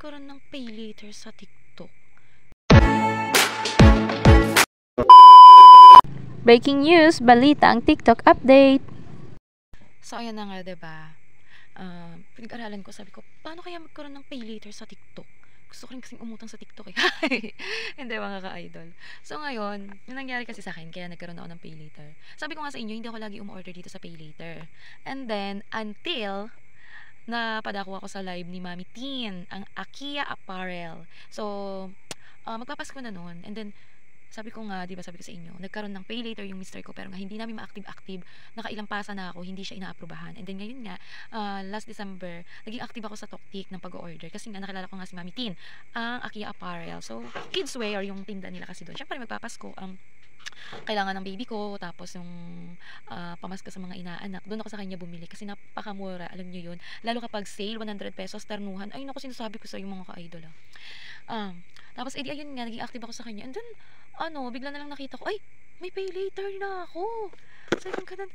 magkaroon ng pay later sa TikTok? Breaking news, balita ang TikTok update. So, ayan na nga, diba? Pinag-aralan ko, sabi ko, paano kaya magkaroon ng pay later sa TikTok? Gusto ko rin kasing umutang sa TikTok eh. Hindi, mga ka-idol. So, ngayon, yung nangyari kasi sa akin, kaya nagkaroon ako ng pay later. Sabi ko nga sa inyo, hindi ako lagi umu-order dito sa pay later. And then, until napadako ako sa live ni Mami Teen, ang Akia Apparel. So, magpapasko na noon. And then, sabi ko nga, di ba sabi ko sa inyo, nagkaroon ng pay later yung mister ko, pero nga hindi namin ma-active-active, nakailang pasa na ako, hindi siya inaaprubahan. And then ngayon nga, last December, naging active ako sa Toktik ng pag-order, kasi nga nakilala ko nga si Mami Tin, ang Akia Apparel. So, kids wear yung tinda nila kasi doon. Siyempre, magpapasko, kailangan ng baby ko, tapos yung pamasko sa mga inaanak, doon ako sa kanya bumili kasi napakamura, alam nyo yun, lalo kapag sale, 100 pesos, ternuhan, ay naku, sinasabi ko sa yung mga ka-idol tapos edi ayun nga, naging active ako sa kanya, and then bigla na lang nakita ko, ay, may pay later na ako, sabi ko ganun,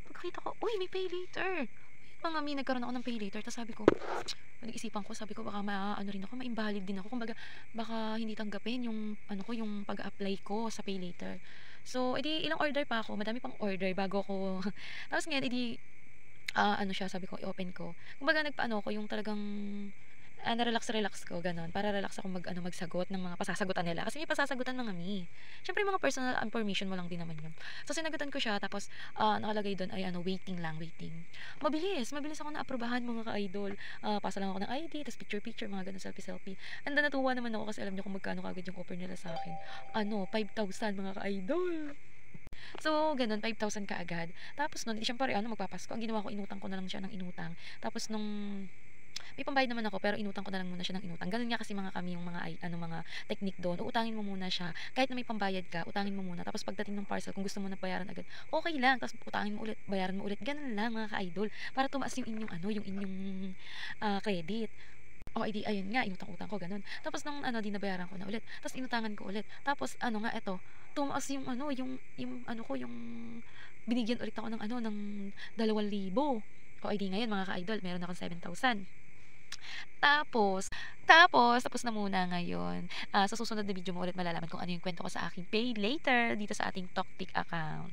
pagkakita ko, uy, may pay later, mga nagkaroon ako ng pay later, tapos sabi ko, nag-isipan ko, sabi ko baka rin ako, ma-invalid din ako, kumbaga baka hindi tanggapin yung ko, yung pag-apply ko sa pay later. So, edi ilang order pa ako, madami pang order bago ko. Tapos ngayon, edi siya, sabi ko, i-open ko. Kumbaga nagpaano ko yung talagang na-relax ko, ganun. Para relax ako magsagot ng mga pasasagutan nila. Kasi may pasasagutan mga mi. Siyempre, mga personal information mo lang din naman yun. So, sinagutan ko siya, tapos, nakalagay doon ay, waiting lang, waiting. Mabilis ako na-aprobahan, mga ka-idol. Pasa lang ako ng ID, tapos picture, mga ganun, selfie. And then, natuwa naman ako kasi alam niyo kung magkano kagad yung offer nila sa akin. 5,000, mga ka-idol. So, ganun, 5,000 kaagad. Tapos nun, siyempre, magpapasko. Ang ginawa ko, inutang ko na lang siya ng inutang. Tapos nung may pambayad naman ako, pero inutang ko na lang muna siya ng inutang. Ganun nga kasi mga kami yung mga technique doon. Uutangin mo muna siya. Kahit na may pambayad ka, utangin mo muna. Tapos pagdating ng parcel, kung gusto mo na bayaran agad, okay lang. Tapos utangin mo ulit, bayaran mo ulit. Ganun lang, mga ka-idol. Para tumaas yung inyong yung inyong credit. Edi ayun nga, inutang-utang ko ganun. Tapos nung di nabayaran ko na ulit. Tapos inutangan ko ulit. Tapos nga eto, tumaas yung yung binigyan ulit ako ng 2,000. Edi ngayon, mga ka-idol, meron akong 7,000. Tapos na muna ngayon. Sa susunod na video mo ulit malalaman kung ano yung kwento ko sa aking pay later dito sa ating Toktik account.